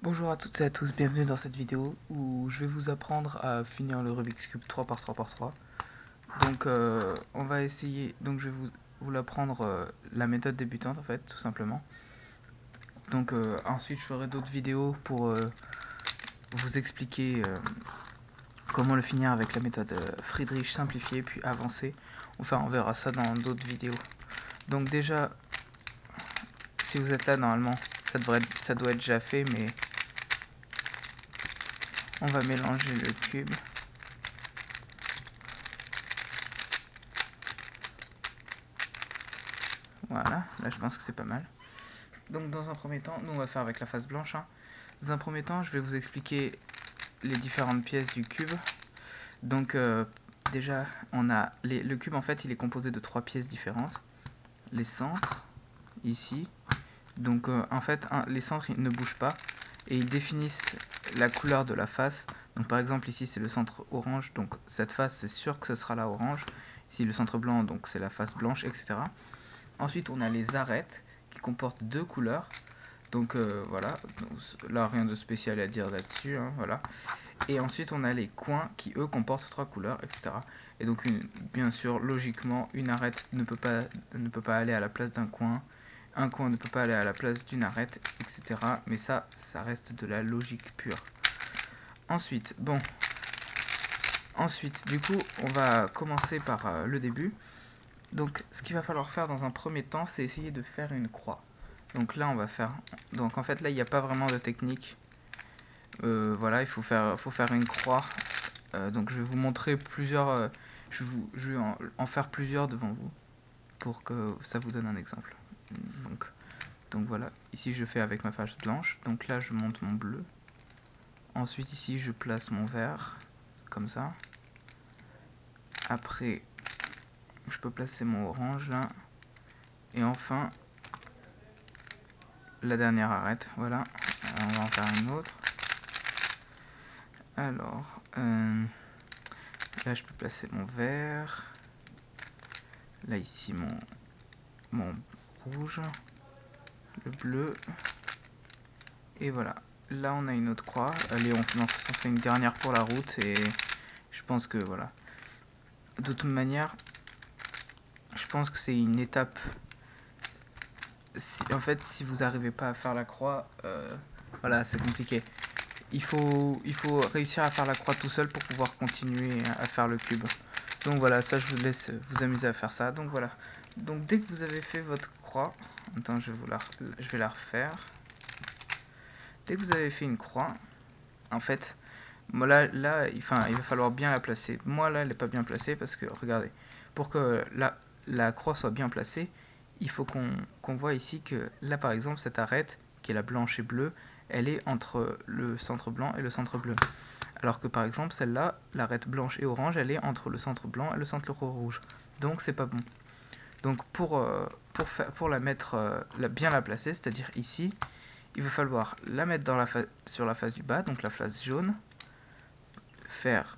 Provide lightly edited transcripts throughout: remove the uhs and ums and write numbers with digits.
Bonjour à toutes et à tous, bienvenue dans cette vidéo où je vais vous apprendre à finir le Rubik's Cube 3 par 3 par 3. Donc on va essayer, donc je vais vous l'apprendre la méthode débutante en fait, tout simplement. Donc ensuite je ferai d'autres vidéos pour vous expliquer comment le finir avec la méthode Friedrich simplifiée puis avancée. Enfin on verra ça dans d'autres vidéos. Donc déjà, si vous êtes là normalement, ça doit être déjà fait, mais on va mélanger le cube. Voilà, là je pense que c'est pas mal. Donc dans un premier temps, nous on va faire avec la face blanche. Dans un premier temps, je vais vous expliquer les différentes pièces du cube. Donc déjà, on a le cube en fait, il est composé de 3 pièces différentes. Les centres, ici. Donc en fait, les centres ils ne bougent pas et ils définissent la couleur de la face. Donc par exemple ici c'est le centre orange, donc cette face c'est sûr que ce sera la orange. Ici le centre blanc, donc c'est la face blanche, etc. Ensuite on a les arêtes qui comportent 2 couleurs. Donc voilà, donc, là rien de spécial à dire là-dessus, voilà. Et ensuite on a les coins qui eux comportent 3 couleurs, etc. Et donc bien sûr, logiquement, une arête ne peut pas aller à la place d'un coin, un coin ne peut pas aller à la place d'une arête, etc. Mais ça reste de la logique pure. Ensuite, du coup, on va commencer par le début. Donc ce qu'il va falloir faire dans un premier temps, c'est essayer de faire une croix. Donc là on va faire, donc en fait là il n'y a pas vraiment de technique, voilà, il faut faire une croix. Donc je vais vous montrer plusieurs, je vais en faire plusieurs devant vous pour que ça vous donne un exemple. Donc voilà, ici je fais avec ma face blanche, donc là je monte mon bleu, ensuite ici je place mon vert, comme ça, après je peux placer mon orange là, et enfin la dernière arête, voilà. Alors, on va en faire une autre. Alors, là je peux placer mon vert, là ici mon rouge, le bleu, et voilà. Là on a une autre croix, allez on s'en fait une dernière pour la route, et je pense que voilà. De toute manière, je pense que c'est une étape, en fait si vous n'arrivez pas à faire la croix, voilà c'est compliqué. Il faut réussir à faire la croix tout seul pour pouvoir continuer à faire le cube. Donc voilà, ça je vous laisse vous amuser à faire ça. Donc voilà. Donc dès que vous avez fait votre croix, attends, je vais la refaire. Dès que vous avez fait une croix, en fait, moi il va falloir bien la placer. Moi là, elle n'est pas bien placée parce que, regardez, pour que la croix soit bien placée, il faut qu'on voit ici que là par exemple, cette arête, qui est la blanche et bleue, elle est entre le centre blanc et le centre bleu. Alors que par exemple, celle-là, l'arête blanche et orange, elle est entre le centre blanc et le centre rouge. Donc c'est pas bon. Donc pour la mettre, bien la placer, c'est-à-dire ici, il va falloir la mettre sur la face du bas, donc la face jaune, faire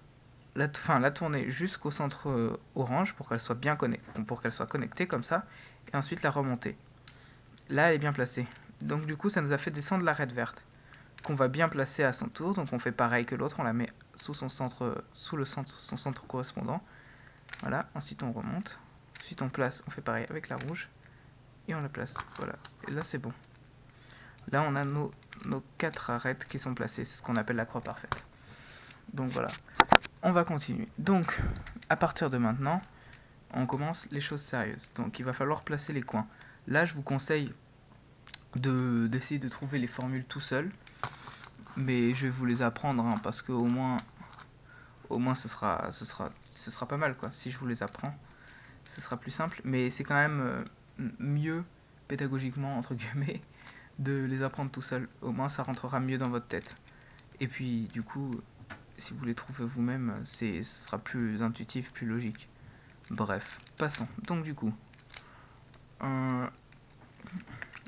la tourner jusqu'au centre orange pour qu'elle soit bien connectée comme ça, et ensuite la remonter. Là, elle est bien placée. Donc du coup, ça nous a fait descendre l'arête verte, qu'on va bien placer à son tour. Donc on fait pareil que l'autre, on la met sous son centre correspondant. Voilà, ensuite on remonte. Ensuite on fait pareil avec la rouge. Et on la place, voilà. Et là c'est bon. Là on a nos 4 arêtes qui sont placées, c'est ce qu'on appelle la croix parfaite. Donc voilà, on va continuer. Donc, à partir de maintenant, on commence les choses sérieuses. Donc il va falloir placer les coins. Là je vous conseille d'essayer de trouver les formules tout seul. Mais je vais vous les apprendre, parce que au moins ce sera pas mal, quoi. Si je vous les apprends, ce sera plus simple. Mais c'est quand même mieux, pédagogiquement, entre guillemets, de les apprendre tout seul. Au moins ça rentrera mieux dans votre tête. Et puis du coup, si vous les trouvez vous-même, ce sera plus intuitif, plus logique. Bref, passons. Donc du coup,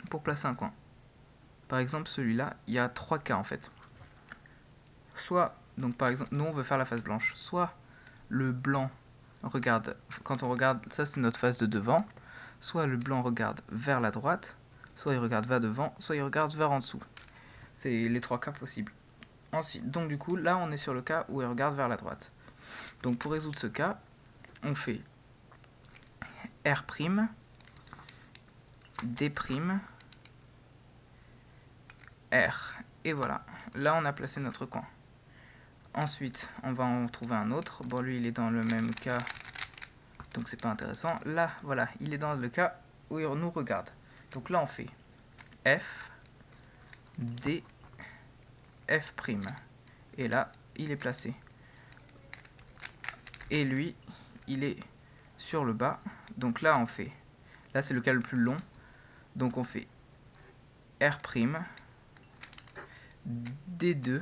pour placer un coin, par exemple celui-là, il y a 3 cas en fait. Soit, donc par exemple, nous on veut faire la face blanche, soit le blanc regarde, quand on regarde, ça c'est notre face de devant, soit le blanc regarde vers la droite, soit il regarde vers devant, soit il regarde vers en dessous. C'est les 3 cas possibles. Ensuite, donc du coup, là on est sur le cas où il regarde vers la droite. Donc pour résoudre ce cas, on fait R', D', R. Et voilà, là on a placé notre coin. Ensuite, on va en trouver un autre. Bon, lui il est dans le même cas, donc c'est pas intéressant. Là, voilà, il est dans le cas où il nous regarde. Donc là on fait F, D, F'. Et là, il est placé. Et lui, il est sur le bas. Donc là, on fait... Là, c'est le cas le plus long. Donc on fait R', D2,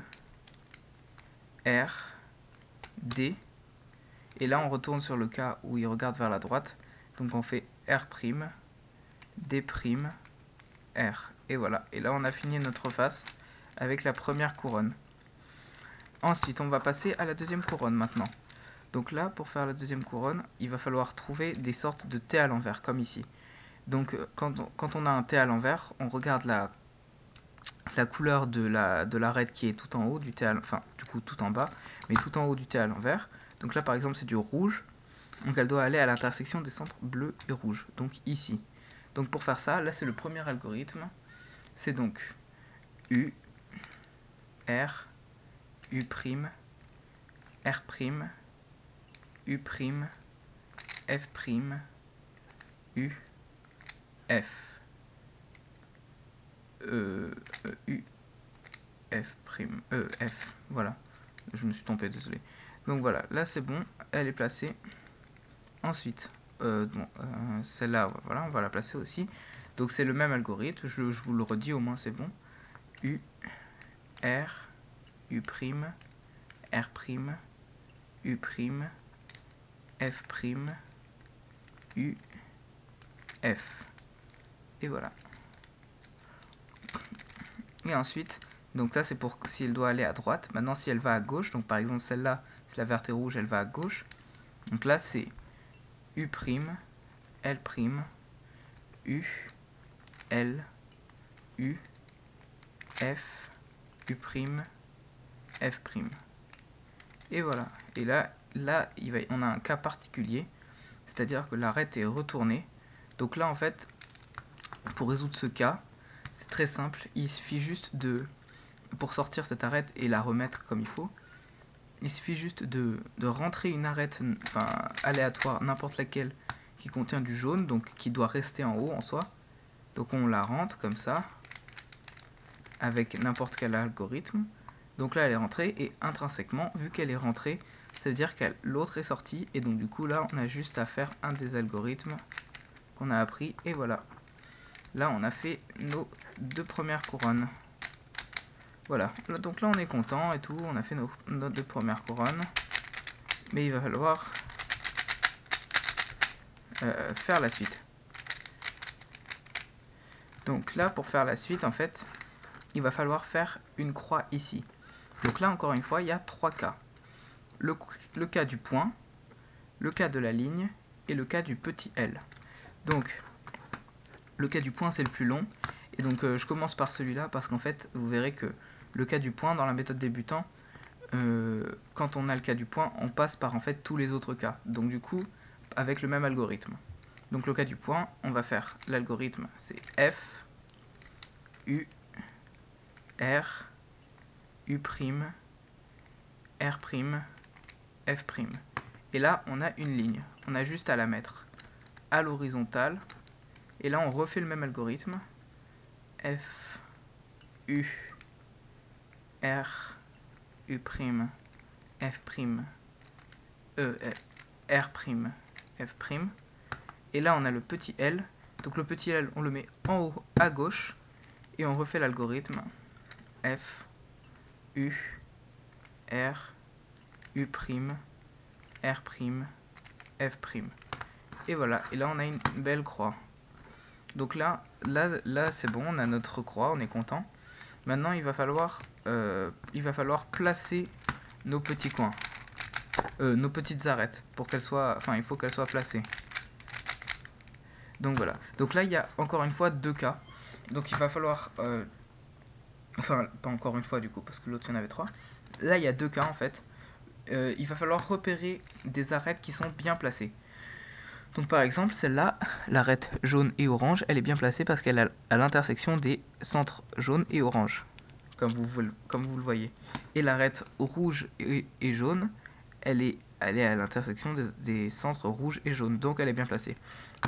R, D. Et là, on retourne sur le cas où il regarde vers la droite. Donc on fait R', D', R. Et voilà. Et là, on a fini notre face avec la première couronne. Ensuite, on va passer à la deuxième couronne maintenant. Donc là, pour faire la deuxième couronne, il va falloir trouver des sortes de T à l'envers, comme ici. Donc quand on a un T à l'envers, on regarde la couleur de l'arête qui est tout en haut du T, enfin du coup tout en bas, mais tout en haut du T à l'envers. Donc là par exemple c'est du rouge, donc elle doit aller à l'intersection des centres bleu et rouge, donc ici. Donc pour faire ça, là c'est le premier algorithme, c'est donc U, R, U', R', U', F', U, F. U, F, voilà, je me suis trompé, désolé. Donc voilà, là c'est bon, elle est placée. Ensuite, celle-là, voilà, on va la placer aussi. Donc c'est le même algorithme, je vous le redis, au moins c'est bon. U, R, U', R', U', F', U, F. Et voilà. Et ensuite, donc ça c'est pour si elle doit aller à droite. Maintenant si elle va à gauche, donc par exemple celle-là, si la verte est rouge, elle va à gauche. Donc là c'est U', L', U, L, U, F, U', F'. Et voilà. Et là on a un cas particulier, c'est-à-dire que l'arête est retournée. Donc là en fait, pour résoudre ce cas, c'est très simple, il suffit juste pour sortir cette arête et la remettre comme il faut, il suffit juste de rentrer une arête aléatoire, n'importe laquelle, qui contient du jaune, donc qui doit rester en haut en soi. Donc on la rentre comme ça, avec n'importe quel algorithme. Donc là elle est rentrée, et intrinsèquement, vu qu'elle est rentrée, ça veut dire que l'autre est sortie, et donc du coup là on a juste à faire un des algorithmes qu'on a appris, et voilà. Là on a fait nos 2 premières couronnes. Voilà, donc là on est content et tout, on a fait nos 2 premières couronnes. Mais il va falloir faire la suite. Donc là pour faire la suite en fait, il va falloir faire une croix ici. Donc là encore une fois il y a 3 cas. Le cas du point, le cas de la ligne et le cas du petit L. Donc le cas du point c'est le plus long. Et donc je commence par celui-là parce qu'en fait vous verrez que le cas du point dans la méthode débutant, quand on a le cas du point, on passe par en fait tous les autres cas. Donc du coup, avec le même algorithme. Donc le cas du point, on va faire l'algorithme, c'est F, U, R, U', R', F'. Et là, on a une ligne. On a juste à la mettre à l'horizontale. Et là, on refait le même algorithme. F, U, R, U', F', R', F'. Et là, on a le petit L. Donc le petit L, on le met en haut à gauche. Et on refait l'algorithme. F, U, R, U', R', F'. Et voilà. Et là, on a une belle croix. Donc là c'est bon, on a notre croix, on est content. Maintenant, il va falloir placer nos petits coins. Nos petites arêtes. Pour qu'elles soient... Enfin, il faut qu'elles soient placées. Donc voilà. Donc là, il y a encore une fois 2 cas. Donc il va falloir Enfin, pas encore une fois du coup, parce que l'autre il y en avait 3. Là, il y a 2 cas en fait. Il va falloir repérer des arêtes qui sont bien placées. Donc par exemple, celle-là, l'arête jaune et orange, elle est bien placée parce qu'elle est à l'intersection des centres jaune et orange, comme vous le voyez. Et l'arête rouge et jaune, elle est à l'intersection des centres rouge et jaune, donc elle est bien placée.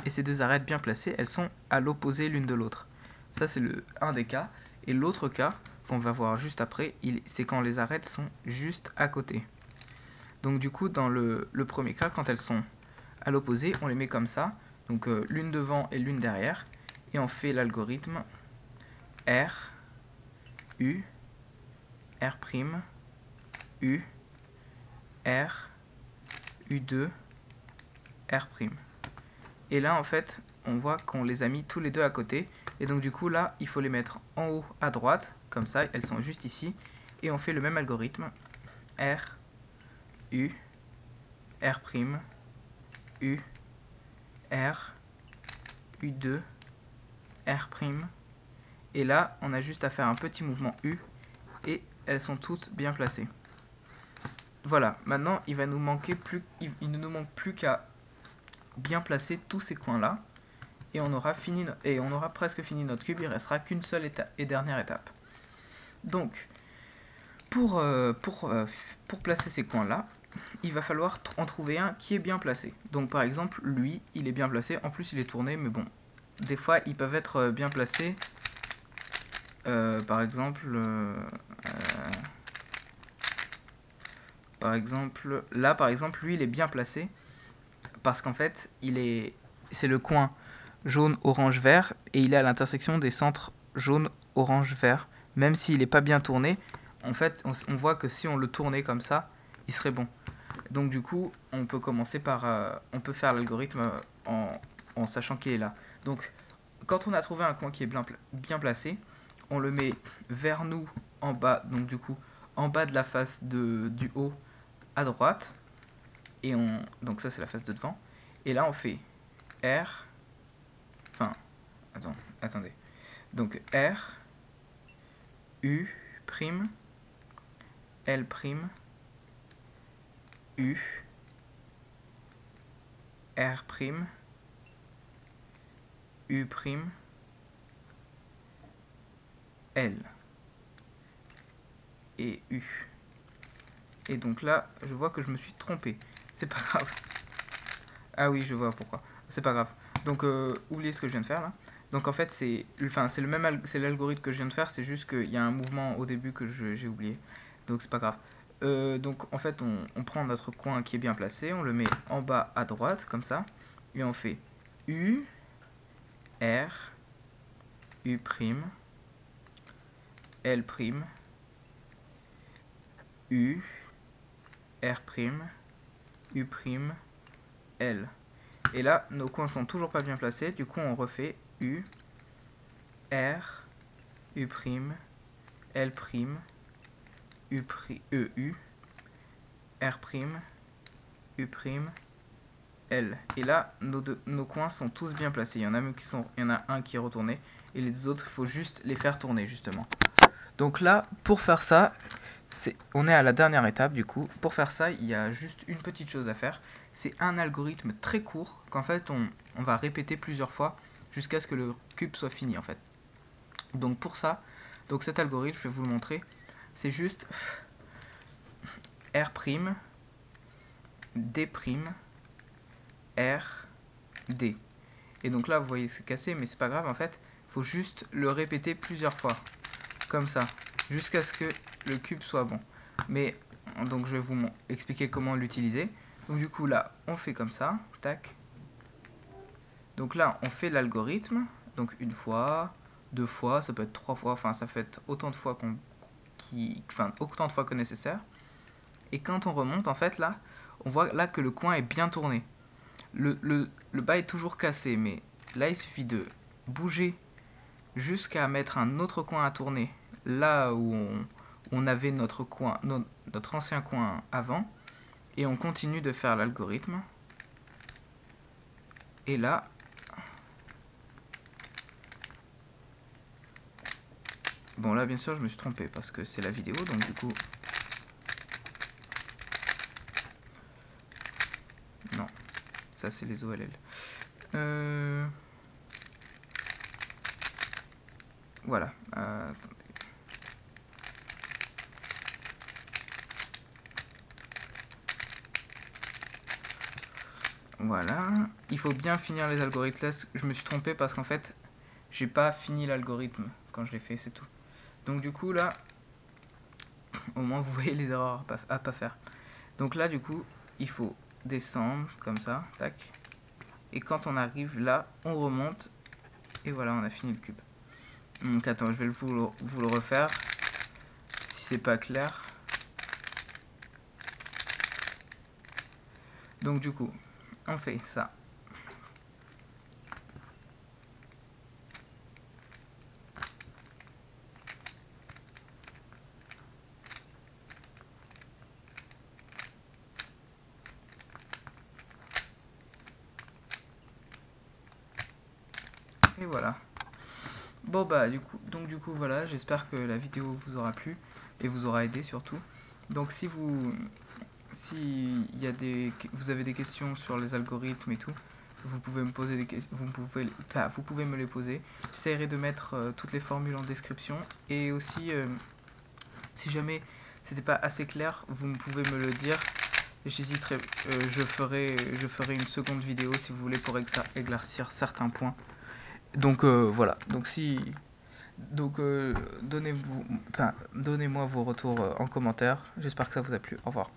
Et ces deux arêtes bien placées, elles sont à l'opposé l'une de l'autre. Ça c'est un des cas. Et l'autre cas, qu'on va voir juste après, c'est quand les arêtes sont juste à côté. Donc du coup, dans le premier cas, quand elles sont à l'opposé, on les met comme ça, donc l'une devant et l'une derrière, et on fait l'algorithme R, U, R', U, R, U2, R'. Et là, en fait, on voit qu'on les a mis tous les deux à côté, et donc du coup, là, il faut les mettre en haut à droite, comme ça, elles sont juste ici, et on fait le même algorithme, R, U, R', U, R, U2, R'. Et là, on a juste à faire un petit mouvement U et elles sont toutes bien placées. Voilà, maintenant il ne nous manque plus qu'à bien placer tous ces coins-là et on aura presque fini notre cube. Il ne restera qu'une seule et dernière étape. Donc, pour placer ces coins-là, il va falloir en trouver un qui est bien placé. Donc par exemple, lui, il est bien placé. En plus, il est tourné, mais bon, des fois, ils peuvent être bien placés. Par exemple, là, par exemple, lui, il est bien placé parce qu'en fait, c'est le coin jaune, orange, vert et il est à l'intersection des centres jaune, orange, vert. Même s'il n'est pas bien tourné, en fait, on voit que si on le tournait comme ça, il serait bon. Donc du coup, on peut commencer par, on peut faire l'algorithme en sachant qu'il est là. Donc, quand on a trouvé un coin qui est bien placé, on le met vers nous en bas, donc du coup, en bas de la face du haut à droite. Et donc ça c'est la face de devant. Et là on fait R, enfin, attendez. Donc R, U', L', U, R', U', L et U. Et donc là, je vois que je me suis trompé. C'est pas grave. Ah oui, je vois pourquoi. C'est pas grave. Donc, oubliez ce que je viens de faire là. Donc en fait, c'est l'algorithme que je viens de faire, c'est juste qu'il y a un mouvement au début que j'ai oublié. Donc c'est pas grave. Donc en fait, on prend notre coin qui est bien placé, on le met en bas à droite, comme ça. Et on fait U, R, U', L', U, R', U', L. Et là, nos coins sont toujours pas bien placés, du coup on refait U, R, U', L', U, U, R', U', L. Et là, nos coins sont tous bien placés. Il y en a un qui est retourné, et les autres, il faut juste les faire tourner, justement. Donc là, pour faire ça, on est à la dernière étape, du coup. Pour faire ça, il y a juste une petite chose à faire. C'est un algorithme très court, qu'en fait, on va répéter plusieurs fois, jusqu'à ce que le cube soit fini, en fait. Donc pour ça, cet algorithme, je vais vous le montrer. C'est juste R', D', R, D. Et donc là, vous voyez, c'est cassé, mais c'est pas grave, en fait. Il faut juste le répéter plusieurs fois, comme ça, jusqu'à ce que le cube soit bon. Mais, donc je vais vous expliquer comment l'utiliser. Donc du coup, là, on fait comme ça, tac. Donc là, on fait l'algorithme, donc une fois, deux fois, ça peut être trois fois, enfin ça fait autant de fois autant de fois que nécessaire. Et quand on remonte, en fait, là, on voit là que le coin est bien tourné. Le bas est toujours cassé, mais là, il suffit de bouger jusqu'à mettre un autre coin à tourner là où on avait notre ancien coin avant. Et on continue de faire l'algorithme. Et là, Bon là bien sûr je me suis trompé parce que c'est la vidéo, donc du coup... Non, ça c'est les OLL. Voilà. Attendez. Voilà. Il faut bien finir les algorithmes. Je me suis trompé parce qu'en fait, j'ai pas fini l'algorithme quand je l'ai fait, c'est tout. Donc du coup là, au moins vous voyez les erreurs à pas faire. Donc là du coup, il faut descendre comme ça, tac. Et quand on arrive là, on remonte. Et voilà, on a fini le cube. Donc attends, je vais vous le refaire. Si c'est pas clair. Donc du coup, on fait ça. Et voilà. Bon bah du coup voilà, j'espère que la vidéo vous aura plu et vous aura aidé surtout. Donc si vous vous avez des questions sur les algorithmes et tout, vous pouvez me poser des questions, vous pouvez me les poser. J'essaierai de mettre toutes les formules en description et aussi si jamais c'était pas assez clair, vous pouvez me le dire. J'hésiterai, je ferai une seconde vidéo si vous voulez pour éclaircir certains points. Donc voilà. Donc donnez-moi vos retours en commentaire. J'espère que ça vous a plu. Au revoir.